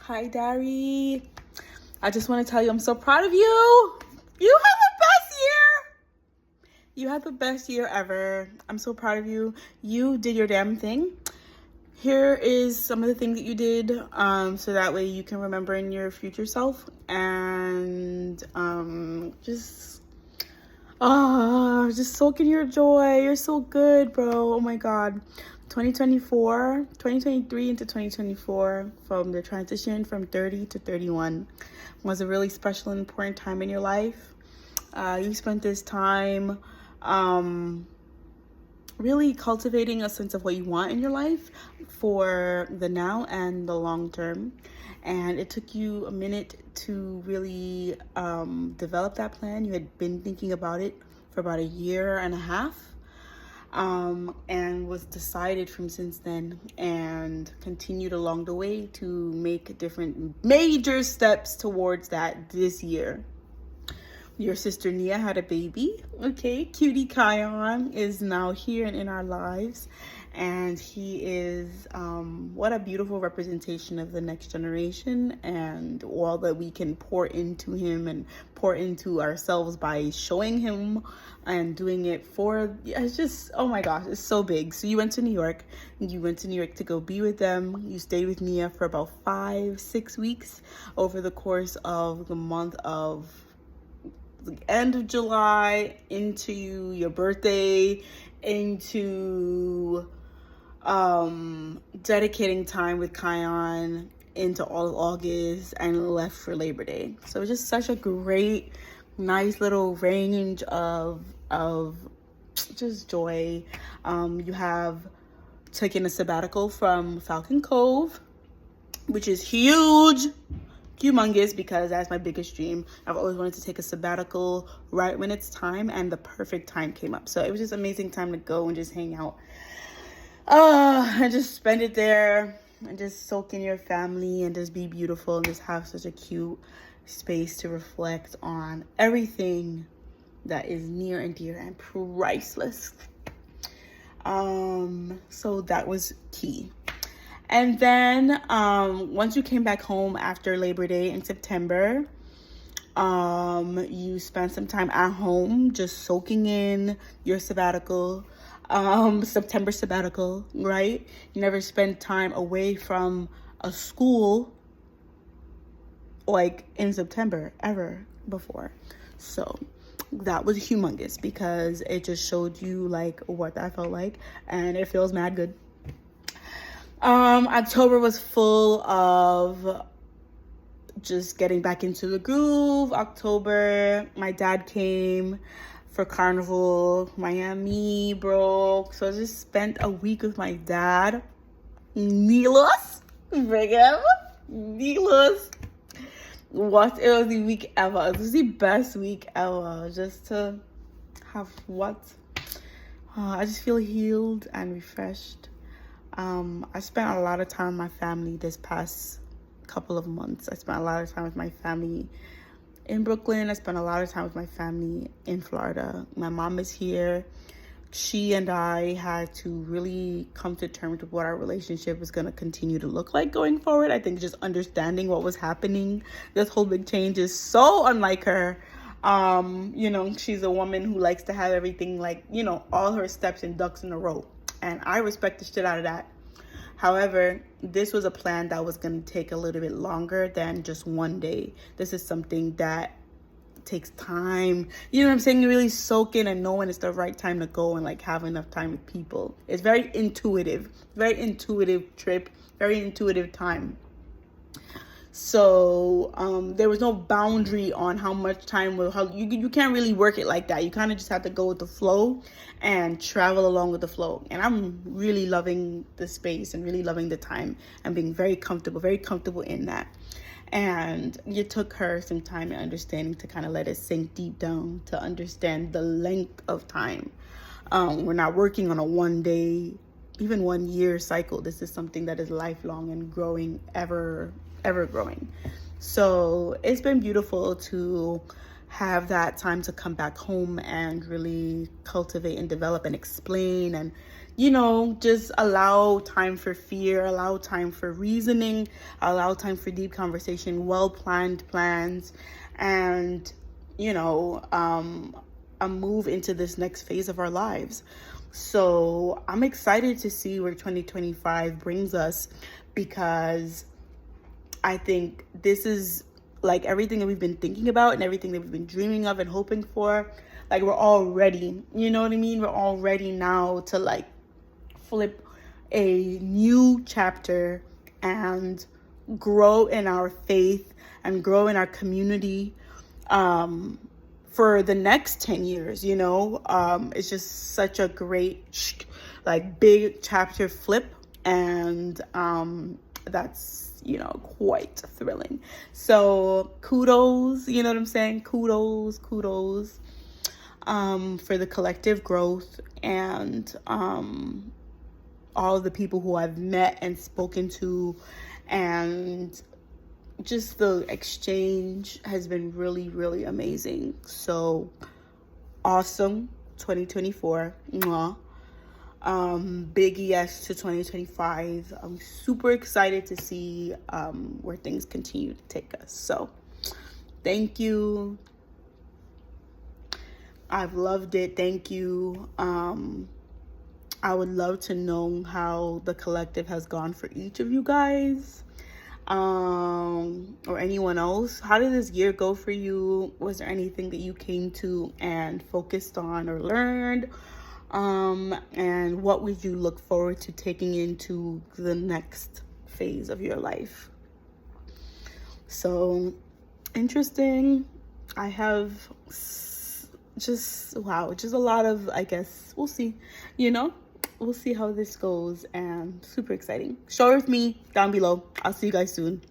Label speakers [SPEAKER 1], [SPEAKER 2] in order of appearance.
[SPEAKER 1] Hi, Dari. I just want to tell you I'm so proud of you. You had the best year. You had the best year ever. I'm so proud of you. You did your damn thing. Here is some of the things that you did, so that way you can remember in your future self. And just soak in your joy. You're so good, bro. Oh my God. 2023 into 2024, from the transition from 30 to 31, was a really special and important time in your life. You spent this time really cultivating a sense of what you want in your life for the now and the long term. And it took you a minute to really develop that plan. You had been thinking about it for about a year and a half. And was decided from since then, and continued along the way to make different major steps towards that this year. Your sister Nia had a baby. Okay, cutie Kion is now here and in our lives, and he is what a beautiful representation of the next generation, and all that we can pour into him and pour into ourselves by showing him and doing it for. It's just, oh my gosh, it's so big. So you went to New York. You went to New York to go be with them. You stayed with Nia for about 5-6 weeks over the course of the month of the end of July into your birthday, into dedicating time with Kion into all of August, and left for Labor Day. So it's just such a great, nice little range of just joy. You have taken a sabbatical from Falcon Cove, which is humongous, because that's my biggest dream. I've always wanted to take a sabbatical right when it's time, and the perfect time came up. So it was just an amazing time to go and just hang out. And just spend it there and just soak in your family and just be beautiful and just have such a cute space to reflect on everything that is near and dear and priceless. So that was key. And then once you came back home after Labor Day in September, you spent some time at home just soaking in your sabbatical, September sabbatical, right? You never spent time away from a school like in September ever before. So that was humongous, because it just showed you like what that felt like, and it feels mad good. October was full of just getting back into the groove. October, my dad came for Carnival, Miami, bro. So I just spent a week with my dad. Needless. What? It was the week ever. It was the best week ever. Just to have what? I just feel healed and refreshed. I spent a lot of time with my family this past couple of months. I spent a lot of time with my family in Brooklyn. I spent a lot of time with my family in Florida. My mom is here. She and I had to really come to terms with what our relationship was going to continue to look like going forward. I think just understanding what was happening, this whole big change, is so unlike her. She's a woman who likes to have everything like, all her steps and ducks in a row. And I respect the shit out of that. However, this was a plan that was going to take a little bit longer than just one day. This is something that takes time. You know what I'm saying? You really soak in and know when it's the right time to go and like have enough time with people. It's very intuitive trip, very intuitive time. So there was no boundary on how much time you can't really work it like that. You kind of just have to go with the flow and travel along with the flow. And I'm really loving the space and really loving the time and being very comfortable in that. And it took her some time and understanding to kind of let it sink deep down, to understand the length of time. We're not working on a 1 day, even 1 year cycle. This is something that is lifelong and growing, ever growing. So it's been beautiful to have that time to come back home and really cultivate and develop and explain and just allow time for fear, allow time for reasoning, allow time for deep conversation, well-planned plans, and, a move into this next phase of our lives. So I'm excited to see where 2025 brings us, because I think this is like everything that we've been thinking about and everything that we've been dreaming of and hoping for. Like, we're all ready. You know what I mean? We're all ready now to like flip a new chapter and grow in our faith and grow in our community for the next 10 years. It's just such a great like big chapter flip, and that's quite thrilling. So kudos, you know what I'm saying? Kudos for the collective growth, and all of the people who I've met and spoken to, and just the exchange has been really, really amazing. So awesome 2024. Mwah. Big yes to 2025. I'm super excited to see where things continue to take us. So thank you. I've loved it. Thank you. I would love to know how the collective has gone for each of you guys, or anyone else. How did this year go for you? Was there anything that you came to and focused on or learned? And what would you look forward to taking into the next phase of your life? So interesting. I have just a lot of, I guess, we'll see, we'll see how this goes, and super exciting. Share with me down below. I'll see you guys soon.